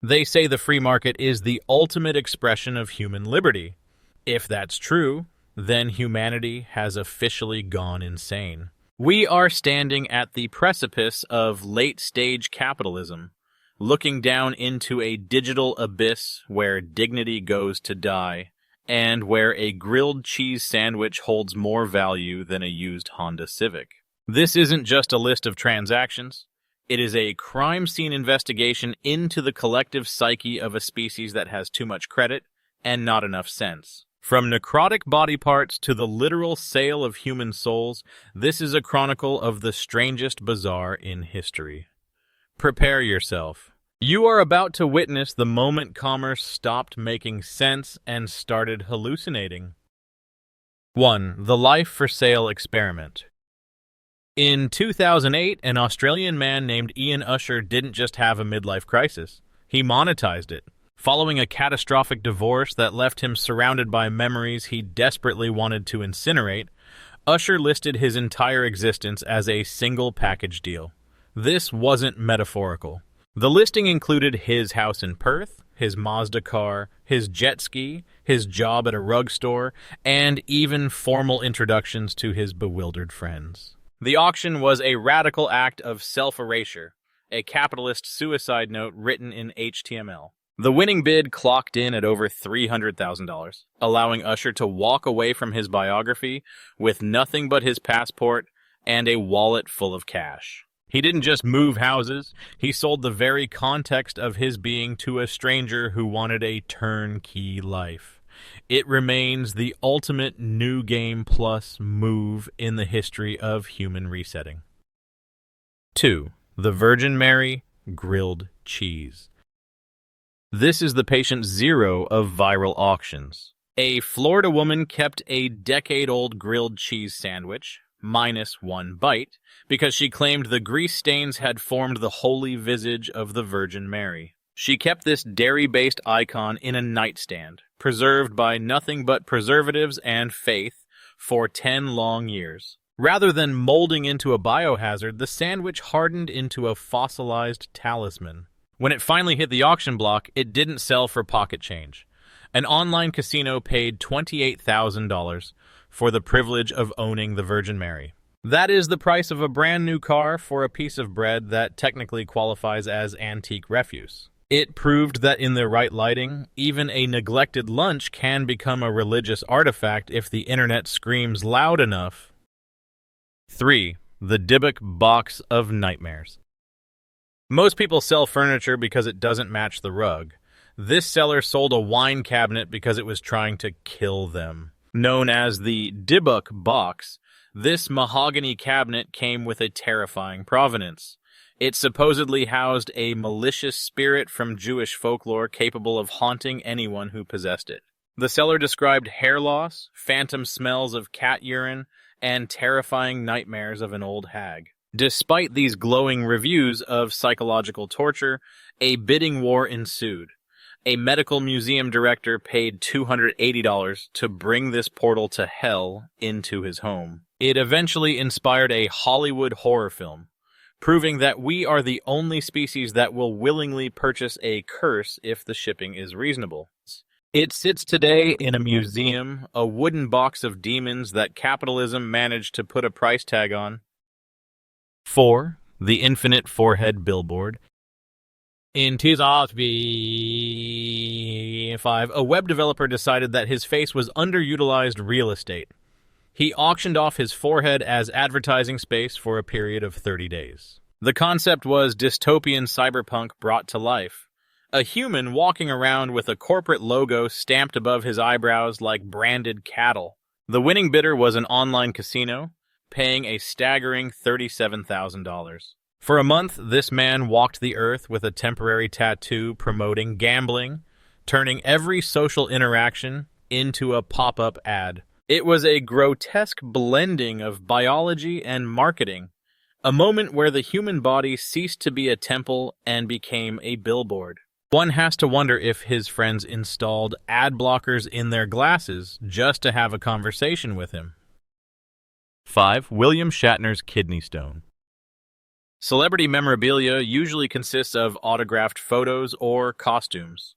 They say the free market is the ultimate expression of human liberty. If that's true, then humanity has officially gone insane. We are standing at the precipice of late-stage capitalism, looking down into a digital abyss where dignity goes to die, and where a grilled cheese sandwich holds more value than a used Honda Civic. This isn't just a list of transactions. It is a crime scene investigation into the collective psyche of a species that has too much credit and not enough sense. From necrotic body parts to the literal sale of human souls, this is a chronicle of the strangest bazaar in history. Prepare yourself. You are about to witness the moment commerce stopped making sense and started hallucinating. 1. The Life for Sale Experiment. In 2008, an Australian man named Ian Usher didn't just have a midlife crisis. He monetized it. Following a catastrophic divorce that left him surrounded by memories he desperately wanted to incinerate, Usher listed his entire existence as a single package deal. This wasn't metaphorical. The listing included his house in Perth, his Mazda car, his jet ski, his job at a rug store, and even formal introductions to his bewildered friends. The auction was a radical act of self-erasure, a capitalist suicide note written in HTML. The winning bid clocked in at over $300,000, allowing Usher to walk away from his biography with nothing but his passport and a wallet full of cash. He didn't just move houses, he sold the very context of his being to a stranger who wanted a turnkey life. It remains the ultimate New Game Plus move in the history of human resetting. 2. The Virgin Mary Grilled Cheese. This is the patient zero of viral auctions. A Florida woman kept a decade-old grilled cheese sandwich, minus one bite, because she claimed the grease stains had formed the holy visage of the Virgin Mary. She kept this dairy-based icon in a nightstand, preserved by nothing but preservatives and faith, for 10 long years. Rather than molding into a biohazard, the sandwich hardened into a fossilized talisman. When it finally hit the auction block, it didn't sell for pocket change. An online casino paid $28,000 for the privilege of owning the Virgin Mary. That is the price of a brand new car for a piece of bread that technically qualifies as antique refuse. It proved that in the right lighting, even a neglected lunch can become a religious artifact if the internet screams loud enough. 3. The Dybbuk Box of Nightmares. Most people sell furniture because it doesn't match the rug. This seller sold a wine cabinet because it was trying to kill them. Known as the Dybbuk Box, this mahogany cabinet came with a terrifying provenance. It supposedly housed a malicious spirit from Jewish folklore capable of haunting anyone who possessed it. The seller described hair loss, phantom smells of cat urine, and terrifying nightmares of an old hag. Despite these glowing reviews of psychological torture, a bidding war ensued. A medical museum director paid $280 to bring this portal to hell into his home. It eventually inspired a Hollywood horror film, proving that we are the only species that will willingly purchase a curse if the shipping is reasonable. It sits today in a museum, a wooden box of demons that capitalism managed to put a price tag on. 4. The Infinite Forehead Billboard. In 2005, a web developer decided that his face was underutilized real estate. He auctioned off his forehead as advertising space for a period of 30 days. The concept was dystopian cyberpunk brought to life. A human walking around with a corporate logo stamped above his eyebrows like branded cattle. The winning bidder was an online casino, paying a staggering $37,000. For a month, this man walked the earth with a temporary tattoo promoting gambling, turning every social interaction into a pop-up ad. It was a grotesque blending of biology and marketing, a moment where the human body ceased to be a temple and became a billboard. One has to wonder if his friends installed ad blockers in their glasses just to have a conversation with him. 5. William Shatner's kidney stone. Celebrity memorabilia usually consists of autographed photos or costumes.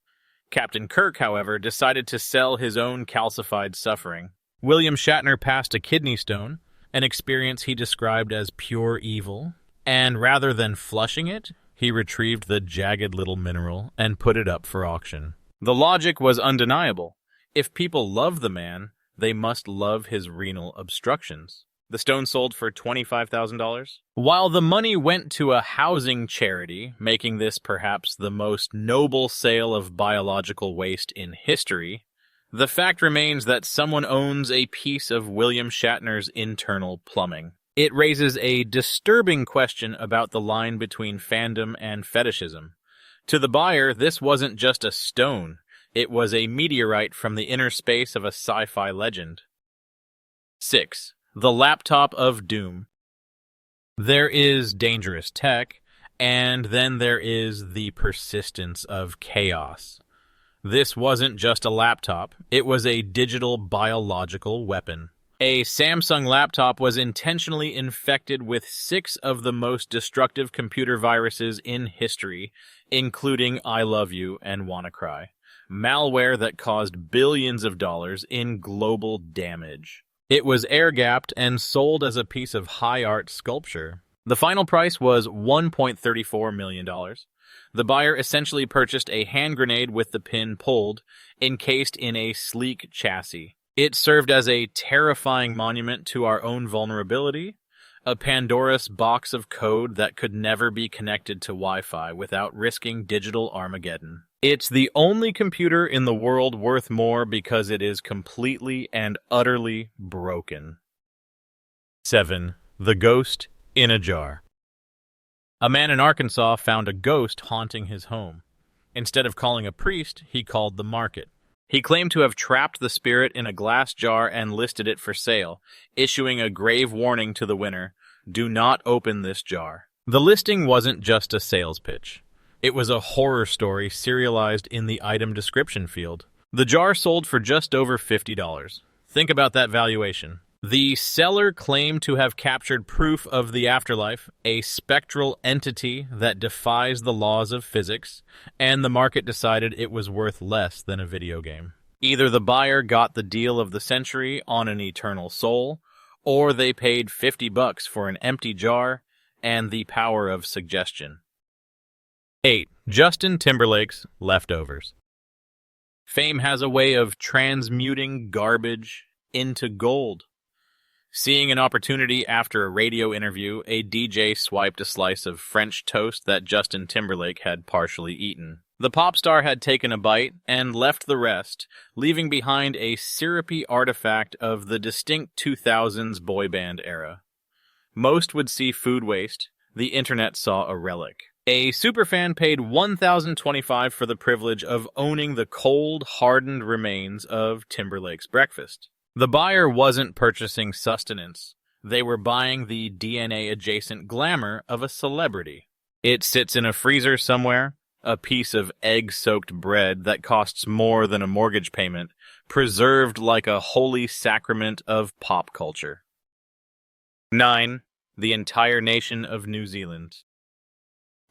Captain Kirk, however, decided to sell his own calcified suffering. William Shatner passed a kidney stone, an experience he described as pure evil, and rather than flushing it, he retrieved the jagged little mineral and put it up for auction. The logic was undeniable. If people love the man, they must love his renal obstructions. The stone sold for $25,000. While the money went to a housing charity, making this perhaps the most noble sale of biological waste in history, the fact remains that someone owns a piece of William Shatner's internal plumbing. It raises a disturbing question about the line between fandom and fetishism. To the buyer, this wasn't just a stone. It was a meteorite from the inner space of a sci-fi legend. 6. The Laptop of Doom. There is dangerous tech, and then there is the persistence of chaos. This wasn't just a laptop, it was a digital biological weapon. A Samsung laptop was intentionally infected with 6 of the most destructive computer viruses in history, including I Love You and WannaCry, malware that caused billions of dollars in global damage. It was air-gapped and sold as a piece of high art sculpture. The final price was $1.34 million. The buyer essentially purchased a hand grenade with the pin pulled, encased in a sleek chassis. It served as a terrifying monument to our own vulnerability, a Pandora's box of code that could never be connected to Wi-Fi without risking digital Armageddon. It's the only computer in the world worth more because it is completely and utterly broken. 7. The Ghost in a Jar. A man in Arkansas found a ghost haunting his home. Instead of calling a priest, he called the market. He claimed to have trapped the spirit in a glass jar and listed it for sale, issuing a grave warning to the winner, "Do not open this jar." The listing wasn't just a sales pitch. It was a horror story serialized in the item description field. The jar sold for just over $50. Think about that valuation. The seller claimed to have captured proof of the afterlife, a spectral entity that defies the laws of physics, and the market decided it was worth less than a video game. Either the buyer got the deal of the century on an eternal soul, or they paid $50 for an empty jar and the power of suggestion. 8. Justin Timberlake's Leftovers. Fame has a way of transmuting garbage into gold. Seeing an opportunity after a radio interview, a DJ swiped a slice of French toast that Justin Timberlake had partially eaten. The pop star had taken a bite and left the rest, leaving behind a syrupy artifact of the distinct 2000s boy band era. Most would see food waste. The internet saw a relic. A superfan paid $1,025 for the privilege of owning the cold, hardened remains of Timberlake's breakfast. The buyer wasn't purchasing sustenance. They were buying the DNA-adjacent glamour of a celebrity. It sits in a freezer somewhere, a piece of egg-soaked bread that costs more than a mortgage payment, preserved like a holy sacrament of pop culture. 9. The entire nation of New Zealand.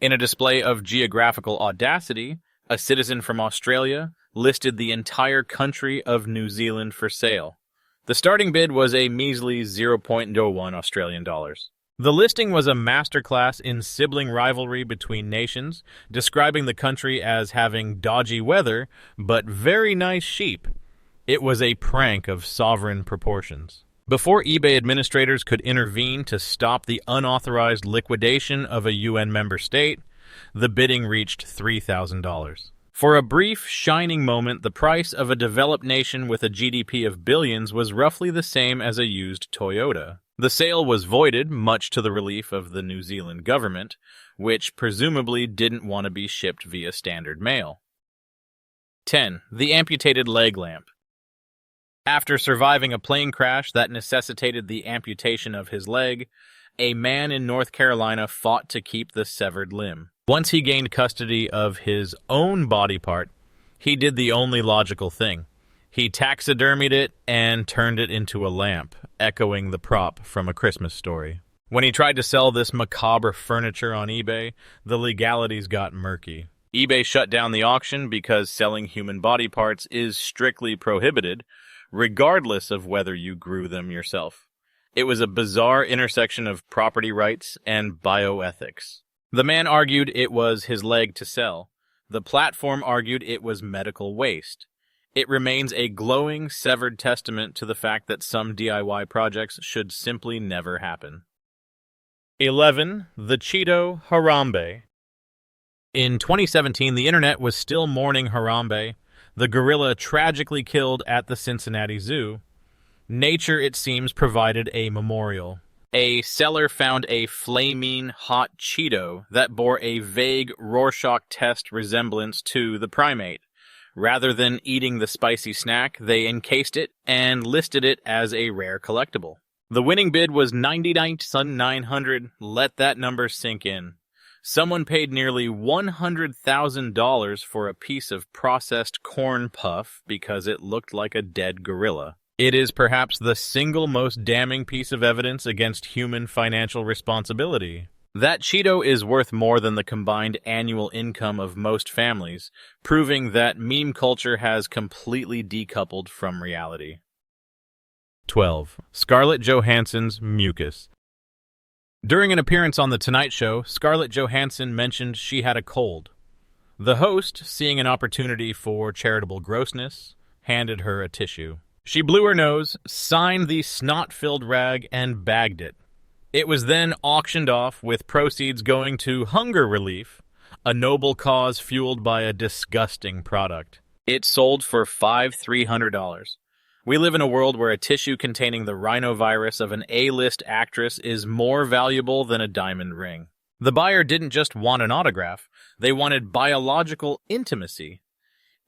In a display of geographical audacity, a citizen from Australia listed the entire country of New Zealand for sale. The starting bid was a measly 0.01 Australian dollars. The listing was a masterclass in sibling rivalry between nations, describing the country as having dodgy weather, but very nice sheep. It was a prank of sovereign proportions. Before eBay administrators could intervene to stop the unauthorized liquidation of a UN member state, the bidding reached $3,000. For a brief, shining moment, the price of a developed nation with a GDP of billions was roughly the same as a used Toyota. The sale was voided, much to the relief of the New Zealand government, which presumably didn't want to be shipped via standard mail. 10. The Amputated Leg Lamp. After surviving a plane crash that necessitated the amputation of his leg, a man in North Carolina fought to keep the severed limb. Once he gained custody of his own body part, he did the only logical thing. He taxidermied it and turned it into a lamp, echoing the prop from A Christmas Story. When he tried to sell this macabre furniture on eBay, the legalities got murky. eBay shut down the auction because selling human body parts is strictly prohibited, regardless of whether you grew them yourself. It was a bizarre intersection of property rights and bioethics. The man argued it was his leg to sell. The platform argued it was medical waste. It remains a glowing, severed testament to the fact that some DIY projects should simply never happen. 11. The Cheeto Harambe. In 2017, the internet was still mourning Harambe, the gorilla tragically killed at the Cincinnati Zoo. Nature, it seems, provided a memorial. A seller found a flaming hot Cheeto that bore a vague Rorschach test resemblance to the primate. Rather than eating the spicy snack, they encased it and listed it as a rare collectible. The winning bid was $99,900. Let that number sink in. Someone paid nearly $100,000 for a piece of processed corn puff because it looked like a dead gorilla. It is perhaps the single most damning piece of evidence against human financial responsibility. That Cheeto is worth more than the combined annual income of most families, proving that meme culture has completely decoupled from reality. 12. Scarlett Johansson's Mucus. During an appearance on The Tonight Show, Scarlett Johansson mentioned she had a cold. The host, seeing an opportunity for charitable grossness, handed her a tissue. She blew her nose, signed the snot-filled rag, and bagged it. It was then auctioned off, with proceeds going to hunger relief, a noble cause fueled by a disgusting product. It sold for $5,300. We live in a world where a tissue containing the rhinovirus of an A-list actress is more valuable than a diamond ring. The buyer didn't just want an autograph, they wanted biological intimacy.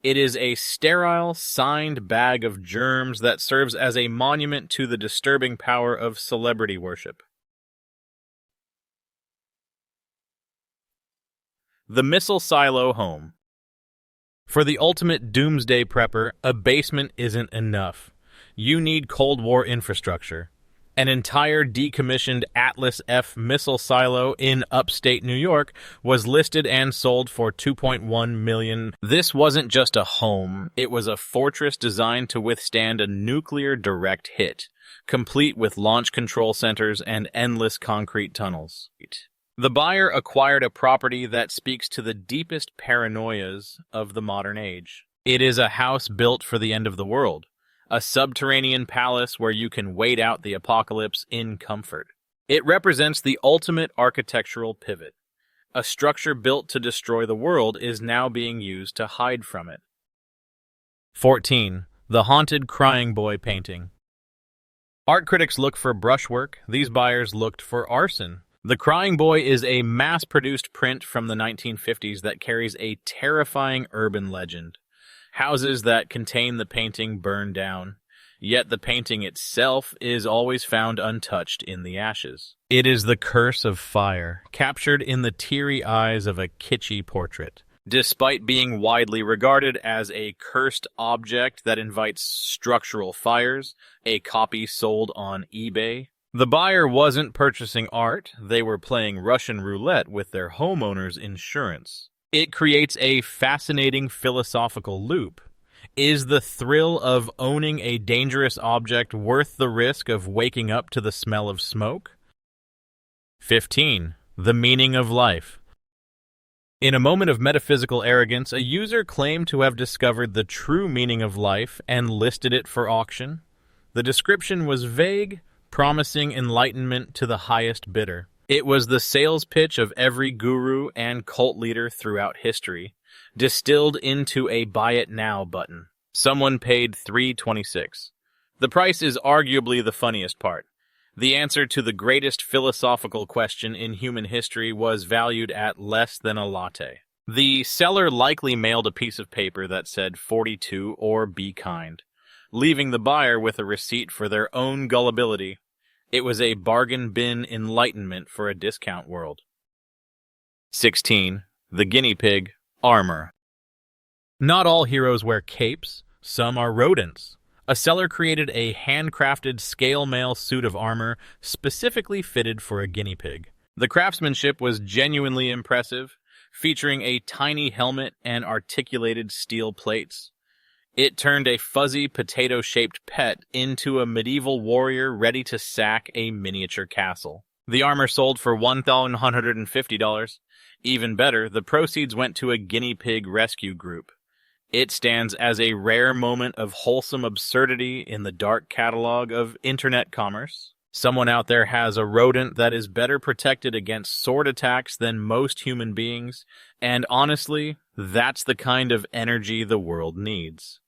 It is a sterile, signed bag of germs that serves as a monument to the disturbing power of celebrity worship. The Missile Silo Home. For the ultimate doomsday prepper, a basement isn't enough. You need Cold War infrastructure. An entire decommissioned Atlas F missile silo in upstate New York was listed and sold for $2.1 million. This wasn't just a home, it was a fortress designed to withstand a nuclear direct hit, complete with launch control centers and endless concrete tunnels. The buyer acquired a property that speaks to the deepest paranoias of the modern age. It is a house built for the end of the world. A subterranean palace where you can wait out the apocalypse in comfort. It represents the ultimate architectural pivot. A structure built to destroy the world is now being used to hide from it. 14. The Haunted Crying Boy Painting. Art critics look for brushwork. These buyers looked for arson. The Crying Boy is a mass-produced print from the 1950s that carries a terrifying urban legend. Houses that contain the painting burn down, yet the painting itself is always found untouched in the ashes. It is the curse of fire, captured in the teary eyes of a kitschy portrait. Despite being widely regarded as a cursed object that invites structural fires, a copy sold on eBay. The buyer wasn't purchasing art, they were playing Russian roulette with their homeowner's insurance. It creates a fascinating philosophical loop. Is the thrill of owning a dangerous object worth the risk of waking up to the smell of smoke? 15. The Meaning of Life. In a moment of metaphysical arrogance, a user claimed to have discovered the true meaning of life and listed it for auction. The description was vague, promising enlightenment to the highest bidder. It was the sales pitch of every guru and cult leader throughout history, distilled into a buy it now button. Someone paid $3.26. The price is arguably the funniest part. The answer to the greatest philosophical question in human history was valued at less than a latte. The seller likely mailed a piece of paper that said 42 or be kind, leaving the buyer with a receipt for their own gullibility. It was a bargain bin enlightenment for a discount world. 16. The Guinea Pig Armor. Not all heroes wear capes. Some are rodents. A seller created a handcrafted scale mail suit of armor specifically fitted for a guinea pig. The craftsmanship was genuinely impressive, featuring a tiny helmet and articulated steel plates. It turned a fuzzy potato-shaped pet into a medieval warrior ready to sack a miniature castle. The armor sold for $1,150. Even better, the proceeds went to a guinea pig rescue group. It stands as a rare moment of wholesome absurdity in the dark catalog of internet commerce. Someone out there has a rodent that is better protected against sword attacks than most human beings, and honestly, that's the kind of energy the world needs.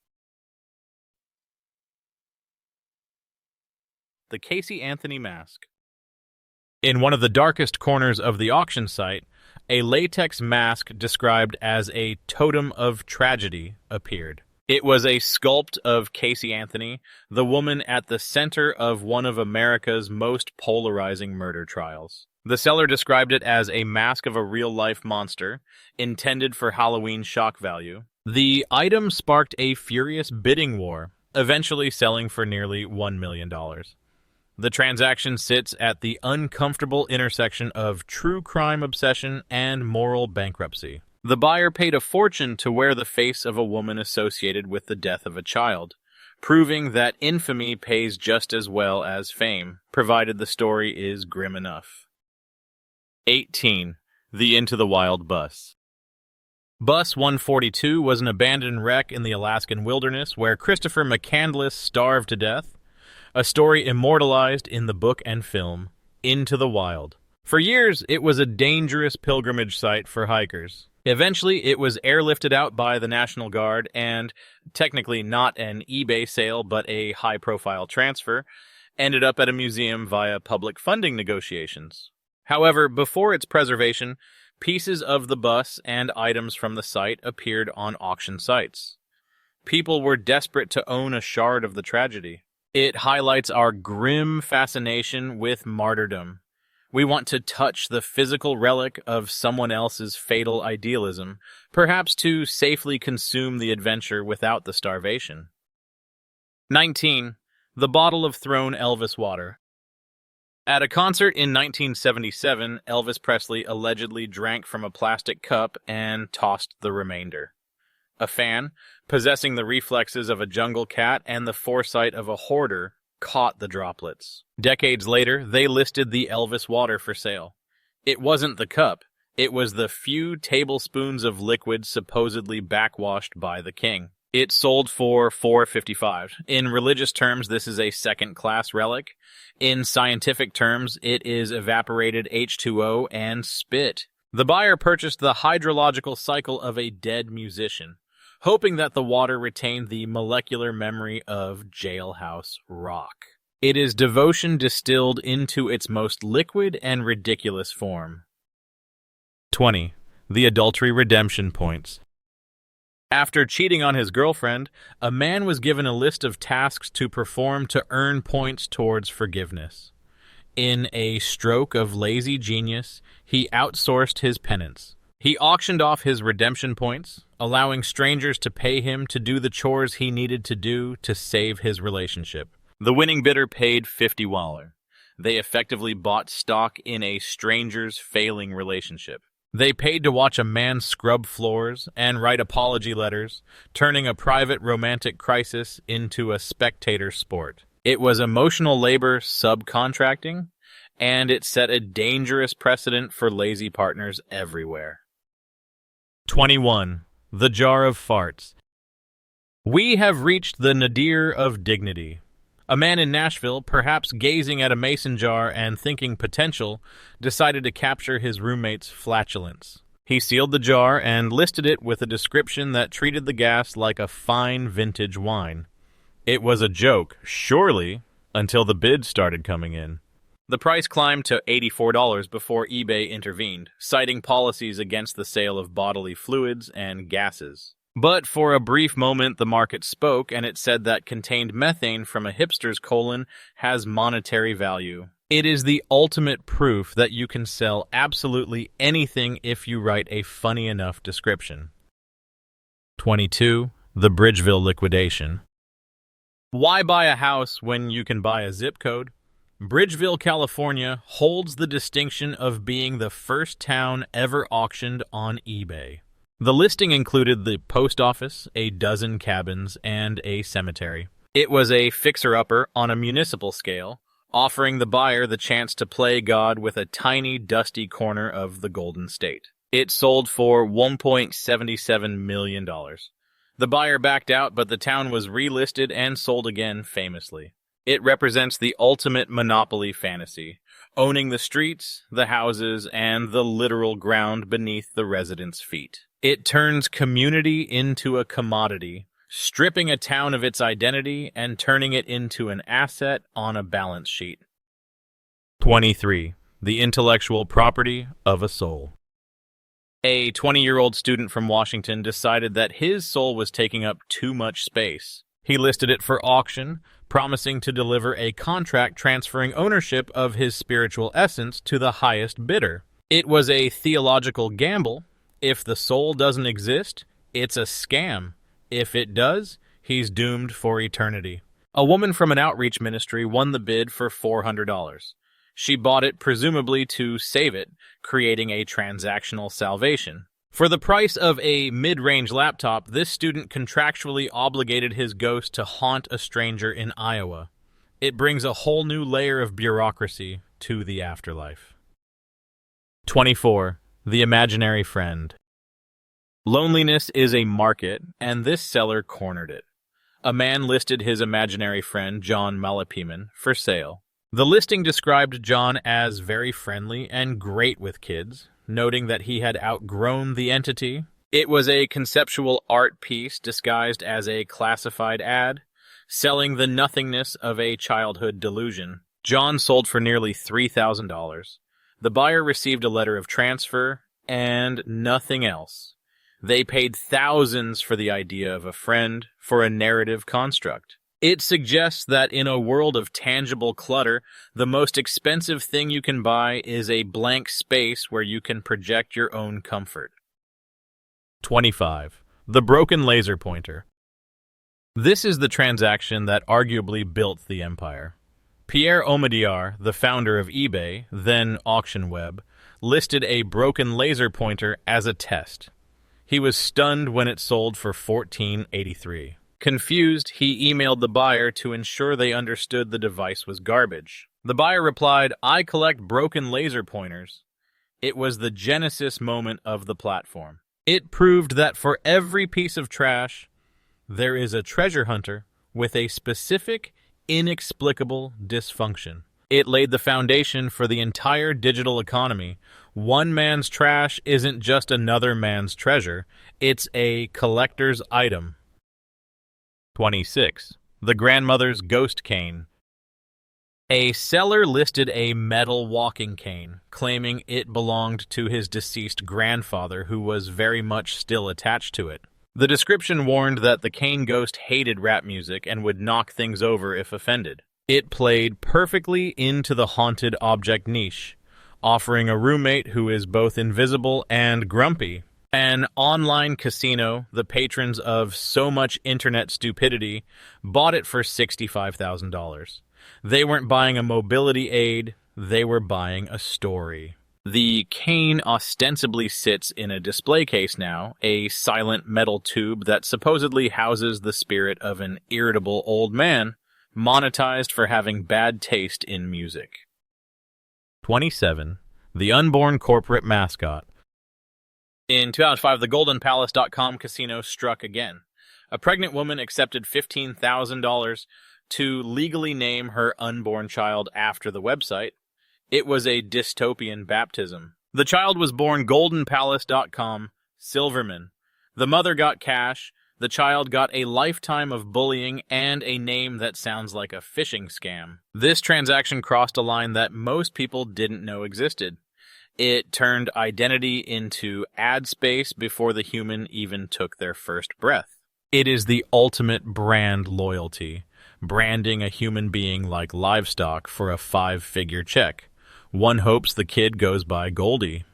The Casey Anthony Mask. In one of the darkest corners of the auction site, a latex mask described as a totem of tragedy appeared. It was a sculpt of Casey Anthony, the woman at the center of one of America's most polarizing murder trials. The seller described it as a mask of a real-life monster, intended for Halloween shock value. The item sparked a furious bidding war, eventually selling for nearly $1 million. The transaction sits at the uncomfortable intersection of true crime obsession and moral bankruptcy. The buyer paid a fortune to wear the face of a woman associated with the death of a child, proving that infamy pays just as well as fame, provided the story is grim enough. 18. The Into the Wild Bus. Bus 142 was an abandoned wreck in the Alaskan wilderness where Christopher McCandless starved to death. A story immortalized in the book and film, Into the Wild. For years, it was a dangerous pilgrimage site for hikers. Eventually, it was airlifted out by the National Guard and, technically not an eBay sale but a high-profile transfer, ended up at a museum via public funding negotiations. However, before its preservation, pieces of the bus and items from the site appeared on auction sites. People were desperate to own a shard of the tragedy. It highlights our grim fascination with martyrdom. We want to touch the physical relic of someone else's fatal idealism, perhaps to safely consume the adventure without the starvation. 19. The Bottle of Thrown Elvis Water. At a concert in 1977, Elvis Presley allegedly drank from a plastic cup and tossed the remainder. A fan, possessing the reflexes of a jungle cat and the foresight of a hoarder, caught the droplets. Decades later, they listed the Elvis water for sale. It wasn't the cup. It was the few tablespoons of liquid supposedly backwashed by the king. It sold for $4.55. In religious terms, this is a second-class relic. In scientific terms, it is evaporated H2O and spit. The buyer purchased the hydrological cycle of a dead musician, hoping that the water retained the molecular memory of jailhouse rock. It is devotion distilled into its most liquid and ridiculous form. 20. The Adultery Redemption Points. After cheating on his girlfriend, a man was given a list of tasks to perform to earn points towards forgiveness. In a stroke of lazy genius, he outsourced his penance. He auctioned off his redemption points, allowing strangers to pay him to do the chores he needed to do to save his relationship. The winning bidder paid $50. They effectively bought stock in a stranger's failing relationship. They paid to watch a man scrub floors and write apology letters, turning a private romantic crisis into a spectator sport. It was emotional labor subcontracting, and it set a dangerous precedent for lazy partners everywhere. 21. The Jar of Farts. We have reached the nadir of dignity. A man in Nashville, perhaps gazing at a mason jar and thinking potential, decided to capture his roommate's flatulence. He sealed the jar and listed it with a description that treated the gas like a fine vintage wine. It was a joke, surely, until the bids started coming in. The price climbed to $84 before eBay intervened, citing policies against the sale of bodily fluids and gases. But for a brief moment the market spoke, and it said that contained methane from a hipster's colon has monetary value. It is the ultimate proof that you can sell absolutely anything if you write a funny enough description. 22. The Bridgeville Liquidation. Why buy a house when you can buy a zip code? Bridgeville, California holds the distinction of being the first town ever auctioned on eBay. The listing included the post office, a dozen cabins, and a cemetery. It was a fixer-upper on a municipal scale, offering the buyer the chance to play God with a tiny, dusty corner of the Golden State. It sold for $1.77 million. The buyer backed out, but the town was relisted and sold again famously. It represents the ultimate monopoly fantasy, owning the streets, the houses, and the literal ground beneath the residents' feet. It turns community into a commodity, stripping a town of its identity and turning it into an asset on a balance sheet. 23. The intellectual property of a soul. A 20-year-old student from Washington decided that his soul was taking up too much space. He listed it for auction, promising to deliver a contract transferring ownership of his spiritual essence to the highest bidder. It was a theological gamble. If the soul doesn't exist, it's a scam. If it does, he's doomed for eternity. A woman from an outreach ministry won the bid for $400. She bought it presumably to save it, creating a transactional salvation. For the price of a mid-range laptop, this student contractually obligated his ghost to haunt a stranger in Iowa. It brings a whole new layer of bureaucracy to the afterlife. 24. The imaginary friend. Loneliness is a market, and this seller cornered it. A man listed his imaginary friend, John Malapiman, for sale. The listing described John as very friendly and great with kids, noting that he had outgrown the entity. It was a conceptual art piece disguised as a classified ad, selling the nothingness of a childhood delusion. John sold for nearly $3,000. The buyer received a letter of transfer and nothing else. They paid thousands for the idea of a friend, for a narrative construct. It suggests that in a world of tangible clutter, the most expensive thing you can buy is a blank space where you can project your own comfort. 25. The broken laser pointer. This is the transaction that arguably built the empire. Pierre Omidyar, the founder of eBay, then AuctionWeb, listed a broken laser pointer as a test. He was stunned when it sold for $14.83. Confused, he emailed the buyer to ensure they understood the device was garbage. The buyer replied, "I collect broken laser pointers." It was the genesis moment of the platform. It proved that for every piece of trash, there is a treasure hunter with a specific, inexplicable dysfunction. It laid the foundation for the entire digital economy. One man's trash isn't just another man's treasure, it's a collector's item. 26. The grandmother's ghost cane. A seller listed a metal walking cane, claiming it belonged to his deceased grandfather, who was very much still attached to it. The description warned that the cane ghost hated rap music and would knock things over if offended. It played perfectly into the haunted object niche, offering a roommate who is both invisible and grumpy. An online casino, the patrons of so much internet stupidity, bought it for $65,000. They weren't buying a mobility aid, they were buying a story. The cane ostensibly sits in a display case now, a silent metal tube that supposedly houses the spirit of an irritable old man, monetized for having bad taste in music. 27. The Unborn corporate mascot. In 2005, the GoldenPalace.com casino struck again. A pregnant woman accepted $15,000 to legally name her unborn child after the website. It was a dystopian baptism. The child was born GoldenPalace.com Silverman. The mother got cash. The child got a lifetime of bullying and a name that sounds like a phishing scam. This transaction crossed a line that most people didn't know existed. It turned identity into ad space before the human even took their first breath. It is the ultimate brand loyalty, branding a human being like livestock for a 5-figure check. One hopes the kid goes by Goldie.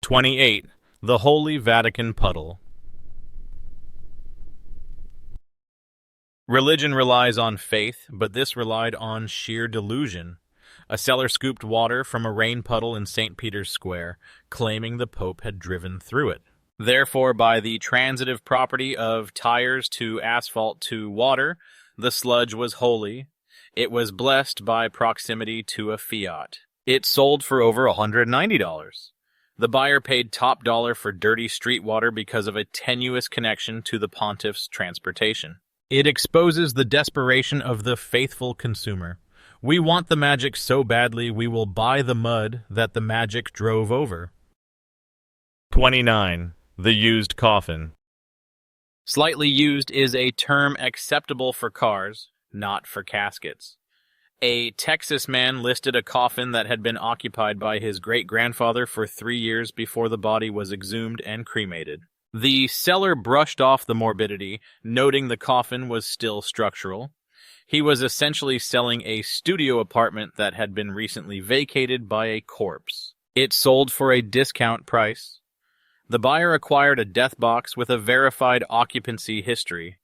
28. The Holy Vatican Puddle. Religion relies on faith, but this relied on sheer delusion. A seller scooped water from a rain puddle in St. Peter's Square, claiming the Pope had driven through it. Therefore, by the transitive property of tires to asphalt to water, the sludge was holy. It was blessed by proximity to a fiat. It sold for over $190. The buyer paid top dollar for dirty street water because of a tenuous connection to the pontiff's transportation. It exposes the desperation of the faithful consumer. We want the magic so badly we will buy the mud that the magic drove over. 29. The used coffin. Slightly used is a term acceptable for cars, not for caskets. A Texas man listed a coffin that had been occupied by his great-grandfather for 3 years before the body was exhumed and cremated. The seller brushed off the morbidity, noting the coffin was still structural. He was essentially selling a studio apartment that had been recently vacated by a corpse. It sold for a discount price. The buyer acquired a death box with a verified occupancy history.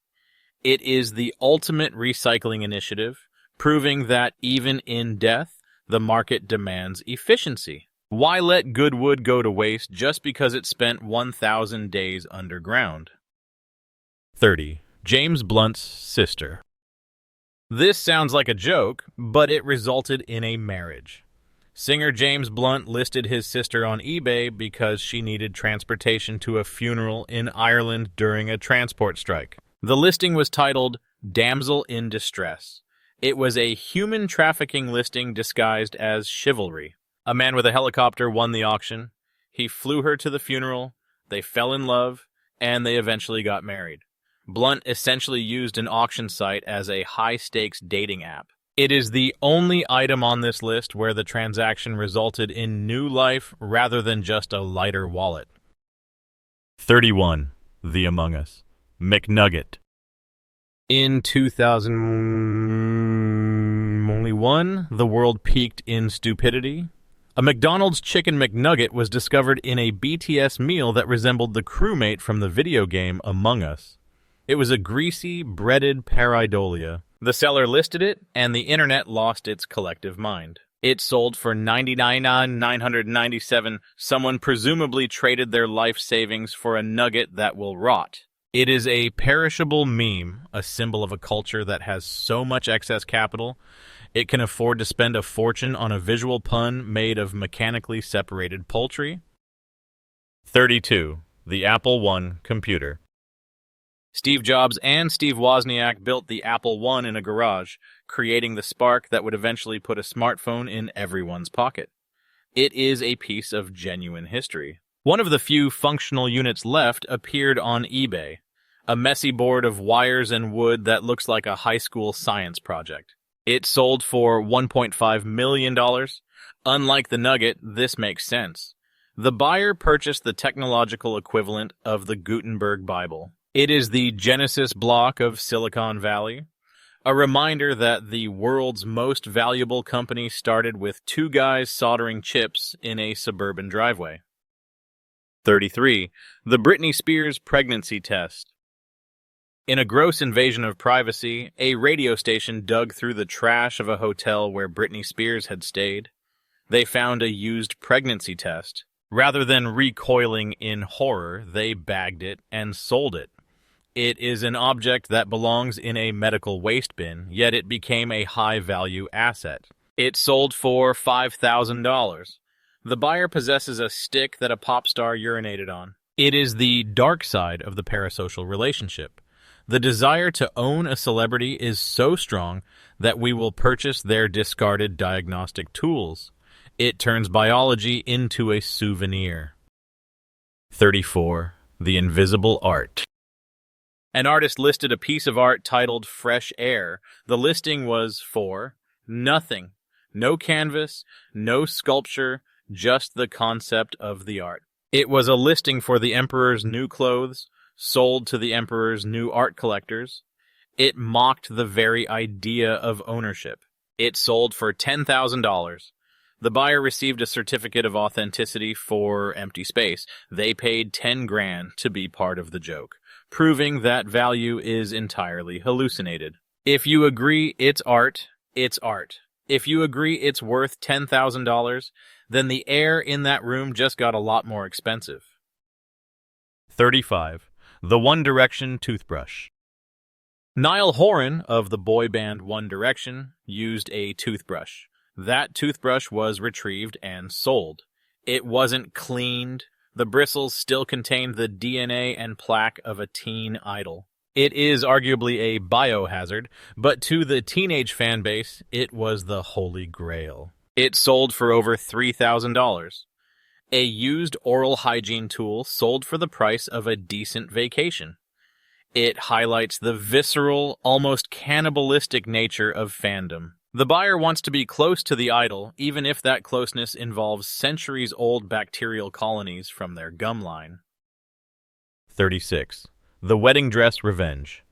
It is the ultimate recycling initiative, proving that even in death, the market demands efficiency. Why let good wood go to waste just because it spent 1,000 days underground? 30. James Blunt's sister. This sounds like a joke, but it resulted in a marriage. Singer James Blunt listed his sister on eBay because she needed transportation to a funeral in Ireland during a transport strike. The listing was titled Damsel in Distress. It was a human trafficking listing disguised as chivalry. A man with a helicopter won the auction. He flew her to the funeral, they fell in love, and they eventually got married. Blunt essentially used an auction site as a high-stakes dating app. It is the only item on this list where the transaction resulted in new life rather than just a lighter wallet. 31. The Among Us McNugget. In 2001, the world peaked in stupidity. A McDonald's Chicken McNugget was discovered in a BTS meal that resembled the crewmate from the video game Among Us. It was a greasy, breaded pareidolia. The seller listed it, and the internet lost its collective mind. It sold for $99,997. Someone presumably traded their life savings for a nugget that will rot. It is a perishable meme, a symbol of a culture that has so much excess capital, it can afford to spend a fortune on a visual pun made of mechanically separated poultry. 32. The Apple I computer. Steve Jobs and Steve Wozniak built the Apple I in a garage, creating the spark that would eventually put a smartphone in everyone's pocket. It is a piece of genuine history. One of the few functional units left appeared on eBay, a messy board of wires and wood that looks like a high school science project. It sold for $1.5 million. Unlike the Nugget, this makes sense. The buyer purchased the technological equivalent of the Gutenberg Bible. It is the Genesis block of Silicon Valley, a reminder that the world's most valuable company started with two guys soldering chips in a suburban driveway. 33. The Britney Spears pregnancy test. In a gross invasion of privacy, a radio station dug through the trash of a hotel where Britney Spears had stayed. They found a used pregnancy test. Rather than recoiling in horror, they bagged it and sold it. It is an object that belongs in a medical waste bin, yet it became a high-value asset. It sold for $5,000. The buyer possesses a stick that a pop star urinated on. It is the dark side of the parasocial relationship. The desire to own a celebrity is so strong that we will purchase their discarded diagnostic tools. It turns biology into a souvenir. 34. The invisible art. An artist listed a piece of art titled Fresh Air. The listing was for nothing. No canvas, no sculpture, just the concept of the art. It was a listing for the emperor's new clothes, sold to the emperor's new art collectors. It mocked the very idea of ownership. It sold for $10,000. The buyer received a certificate of authenticity for empty space. They paid $10,000 to be part of the joke. proving that value is entirely hallucinated. If you agree it's art, it's art. If you agree it's worth $10,000, then the air in that room just got a lot more expensive. 35. The One Direction Toothbrush. Niall Horan of the boy band One Direction used a toothbrush. That toothbrush was retrieved and sold. It wasn't cleaned. The bristles still contained the DNA and plaque of a teen idol. It is arguably a biohazard, but to the teenage fan base, it was the holy grail. It sold for over $3,000. A used oral hygiene tool sold for the price of a decent vacation. It highlights the visceral, almost cannibalistic nature of fandom. The buyer wants to be close to the idol, even if that closeness involves centuries-old bacterial colonies from their gum line. 36. The Wedding Dress Revenge.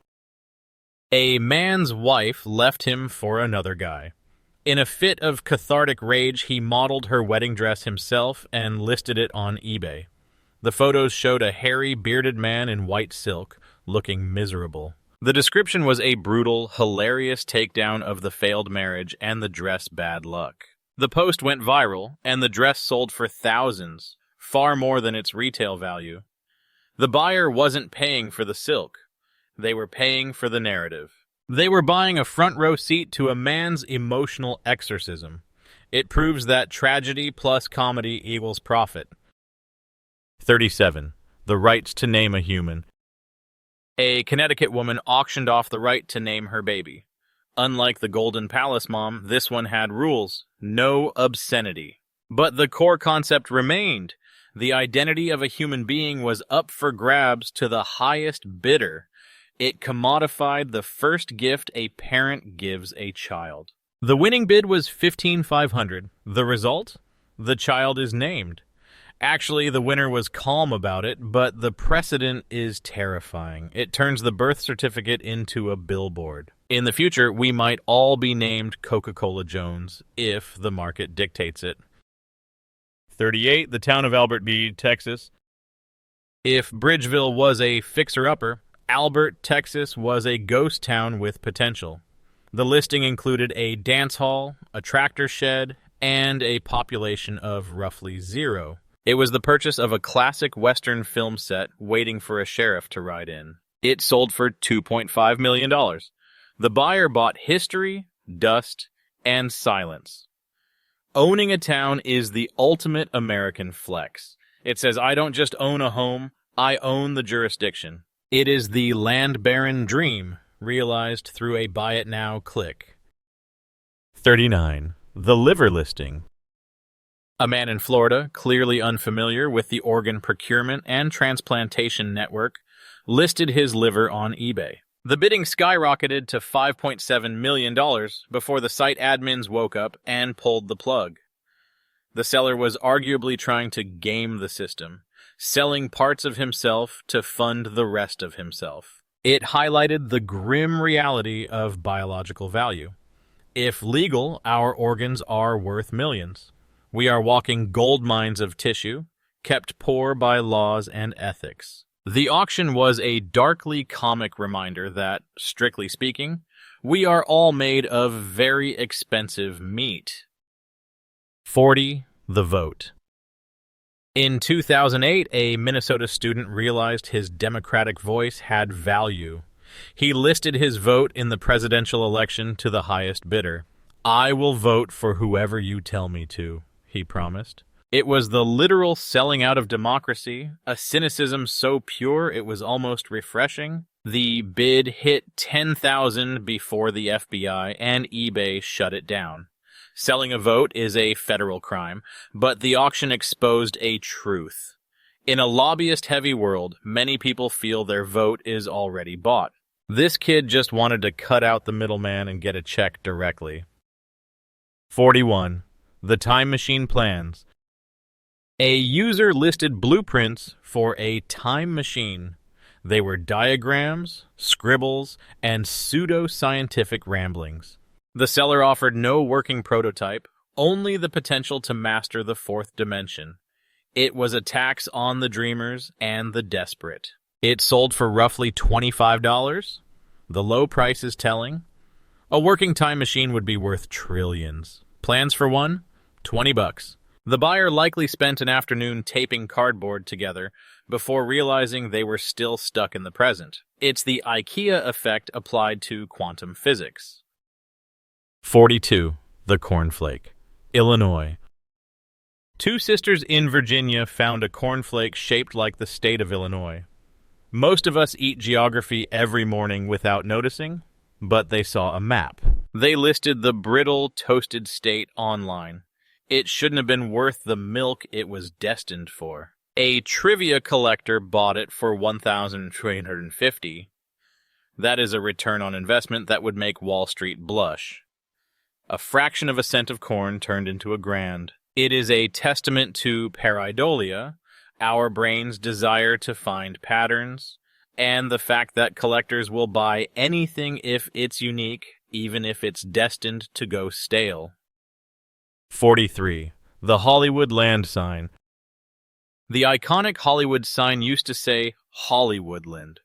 A man's wife left him for another guy. In a fit of cathartic rage, he modeled her wedding dress himself and listed it on eBay. The photos showed a hairy, bearded man in white silk, looking miserable. The description was a brutal, hilarious takedown of the failed marriage and the dress bad luck. The post went viral, and the dress sold for thousands, far more than its retail value. The buyer wasn't paying for the silk. They were paying for the narrative. They were buying a front-row seat to a man's emotional exorcism. It proves that tragedy plus comedy equals profit. 37. The Rights to Name a Human. A Connecticut woman auctioned off the right to name her baby. Unlike the Golden Palace mom, this one had rules. No obscenity. But the core concept remained. The identity of a human being was up for grabs to the highest bidder. It commodified the first gift a parent gives a child. The winning bid was $15,500. The result? The child is named. Actually, the winner was calm about it, but the precedent is terrifying. It turns the birth certificate into a billboard. In the future, we might all be named Coca-Cola Jones, if the market dictates it. 38. The town of Albert B., Texas. If Bridgeville was a fixer-upper, Albert, Texas was a ghost town with potential. The listing included a dance hall, a tractor shed, and a population of roughly 0. It was the purchase of a classic Western film set waiting for a sheriff to ride in. It sold for $2.5 million. The buyer bought history, dust, and silence. Owning a town is the ultimate American flex. It says, I don't just own a home, I own the jurisdiction. It is the land baron dream, realized through a buy-it-now click. 39. The Liver Listing. A man in Florida, clearly unfamiliar with the organ procurement and transplantation network, listed his liver on eBay. The bidding skyrocketed to $5.7 million before the site admins woke up and pulled the plug. The seller was arguably trying to game the system, selling parts of himself to fund the rest of himself. It highlighted the grim reality of biological value. If legal, our organs are worth millions. We are walking gold mines of tissue, kept poor by laws and ethics. The auction was a darkly comic reminder that, strictly speaking, we are all made of very expensive meat. 40. The Vote. In 2008, a Minnesota student realized his democratic voice had value. He listed his vote in the presidential election to the highest bidder. I will vote for whoever you tell me to, he promised. It was the literal selling out of democracy, a cynicism so pure it was almost refreshing. The bid hit $10,000 before the FBI and eBay shut it down. Selling a vote is a federal crime, but the auction exposed a truth. In a lobbyist-heavy world, many people feel their vote is already bought. This kid just wanted to cut out the middleman and get a check directly. 41. The Time Machine Plans. A user listed blueprints for a time machine. They were diagrams, scribbles, and pseudo-scientific ramblings. The seller offered no working prototype, only the potential to master the fourth dimension. It was a tax on the dreamers and the desperate. It sold for roughly $25. The low price is telling. A working time machine would be worth trillions. Plans for one? $20. The buyer likely spent an afternoon taping cardboard together before realizing they were still stuck in the present. It's the IKEA effect applied to quantum physics. 42. The Cornflake Illinois. Two sisters in Virginia found a cornflake shaped like the state of Illinois. Most of us eat geography every morning without noticing, but they saw a map. They listed the brittle, toasted state online. It shouldn't have been worth the milk it was destined for. A trivia collector bought it for $1,350. That is a return on investment that would make Wall Street blush. A fraction of a cent of corn turned into a grand. It is a testament to pareidolia, our brain's desire to find patterns, and the fact that collectors will buy anything if it's unique, even if it's destined to go stale. 43. The Hollywood Land Sign. The iconic Hollywood sign used to say Hollywoodland.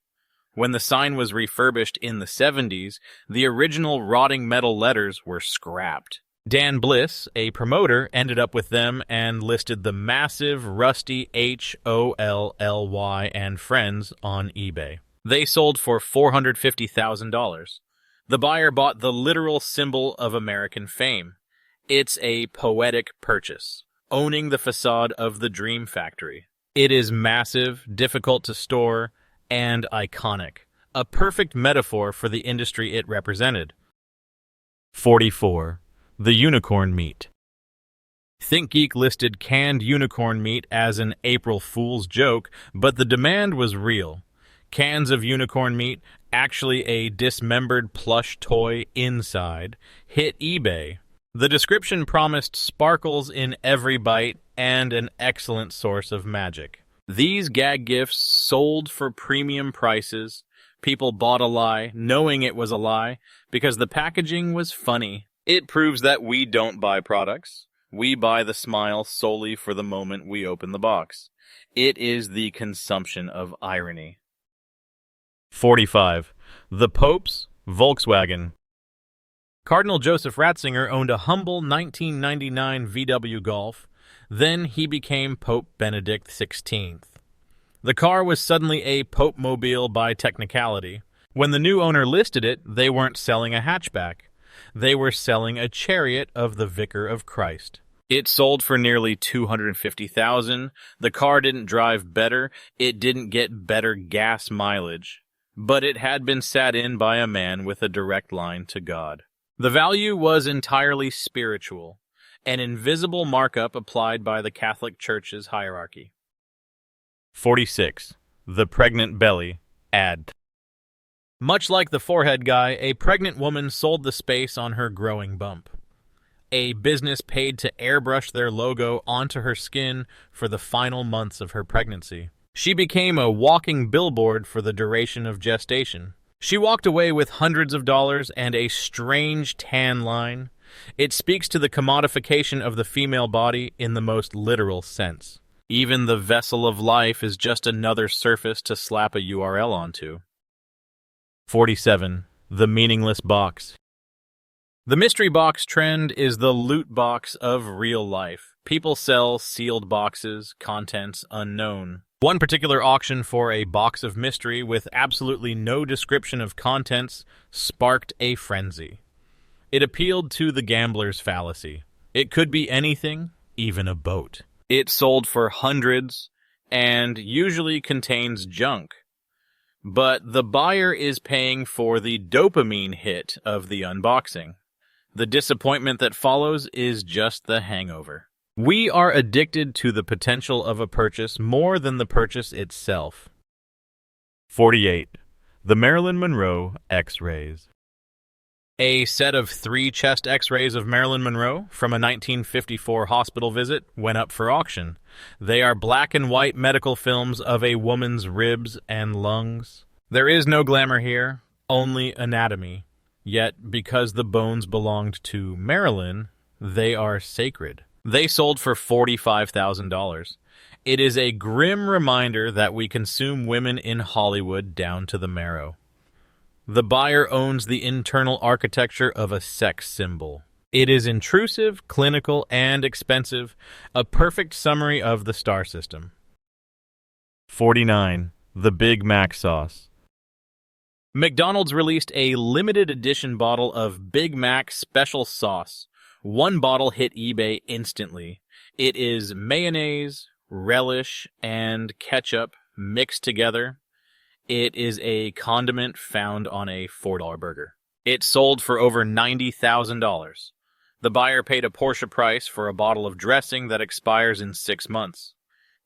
When the sign was refurbished in the 70s, the original rotting metal letters were scrapped. Dan Bliss, a promoter, ended up with them and listed the massive, rusty HOLLY and Friends on eBay. They sold for $450,000. The buyer bought the literal symbol of American fame. It's a poetic purchase, owning the facade of the Dream Factory. It is massive, difficult to store, and iconic. A perfect metaphor for the industry it represented. 44. The Unicorn Meat. ThinkGeek listed canned unicorn meat as an April Fool's joke, but the demand was real. Cans of unicorn meat, actually a dismembered plush toy inside, hit eBay. The description promised sparkles in every bite and an excellent source of magic. These gag gifts sold for premium prices. People bought a lie, knowing it was a lie, because the packaging was funny. It proves that we don't buy products. We buy the smile solely for the moment we open the box. It is the consumption of irony. 45. The Popes Volkswagen. Cardinal Joseph Ratzinger owned a humble 1999 VW Golf. Then he became Pope Benedict XVI. The car was suddenly a Pope-mobile by technicality. When the new owner listed it, they weren't selling a hatchback. They were selling a chariot of the Vicar of Christ. It sold for nearly $250,000. The car didn't drive better. It didn't get better gas mileage. But it had been sat in by a man with a direct line to God. The value was entirely spiritual, an invisible markup applied by the Catholic Church's hierarchy. 46. The Pregnant Belly Ad. Much like the forehead guy, a pregnant woman sold the space on her growing bump. A business paid to airbrush their logo onto her skin for the final months of her pregnancy. She became a walking billboard for the duration of gestation. She walked away with hundreds of dollars and a strange tan line. It speaks to the commodification of the female body in the most literal sense. Even the vessel of life is just another surface to slap a URL onto. 47. The Meaningless Box. The mystery box trend is the loot box of real life. People sell sealed boxes, contents unknown. One particular auction for a box of mystery with absolutely no description of contents sparked a frenzy. It appealed to the gambler's fallacy. It could be anything, even a boat. It sold for hundreds and usually contains junk. But the buyer is paying for the dopamine hit of the unboxing. The disappointment that follows is just the hangover. We are addicted to the potential of a purchase more than the purchase itself. 48. The Marilyn Monroe X-rays. A set of 3 chest X-rays of Marilyn Monroe from a 1954 hospital visit went up for auction. They are black and white medical films of a woman's ribs and lungs. There is no glamour here, only anatomy. Yet, because the bones belonged to Marilyn, they are sacred. They sold for $45,000. It is a grim reminder that we consume women in Hollywood down to the marrow. The buyer owns the internal architecture of a sex symbol. It is intrusive, clinical, and expensive, a perfect summary of the star system. 49. The Big Mac Sauce. McDonald's released a limited edition bottle of Big Mac Special Sauce. One bottle hit eBay instantly. It is mayonnaise, relish, and ketchup mixed together. It is a condiment found on a $4 burger. It sold for over $90,000. The buyer paid a Porsche price for a bottle of dressing that expires in 6 months.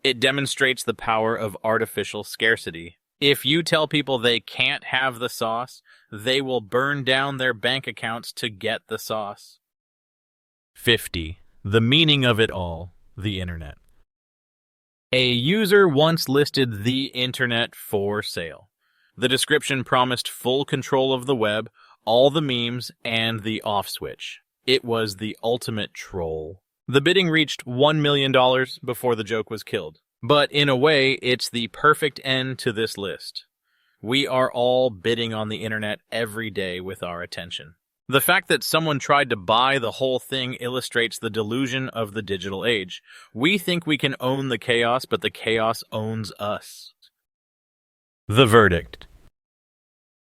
It demonstrates the power of artificial scarcity. If you tell people they can't have the sauce, they will burn down their bank accounts to get the sauce. 50. The meaning of it all, the internet. A user once listed the internet for sale. The description promised full control of the web, all the memes, and the off switch. It was the ultimate troll. The bidding reached $1 million before the joke was killed. But in a way, it's the perfect end to this list. We are all bidding on the internet every day with our attention. The fact that someone tried to buy the whole thing illustrates the delusion of the digital age. We think we can own the chaos, but the chaos owns us. The verdict.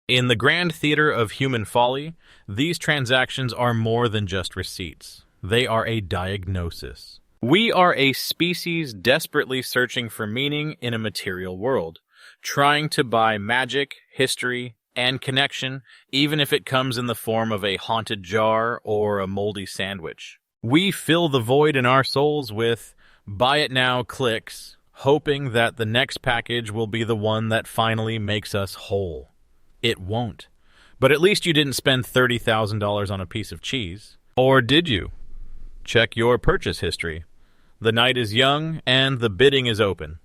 In the grand theater of human folly, these transactions are more than just receipts. They are a diagnosis. We are a species desperately searching for meaning in a material world, trying to buy magic, history, and connection, even if it comes in the form of a haunted jar or a moldy sandwich. We fill the void in our souls with buy it now clicks, hoping that the next package will be the one that finally makes us whole. It won't. But at least you didn't spend $30,000 on a piece of cheese. Or did you? Check your purchase history. The night is young and the bidding is open.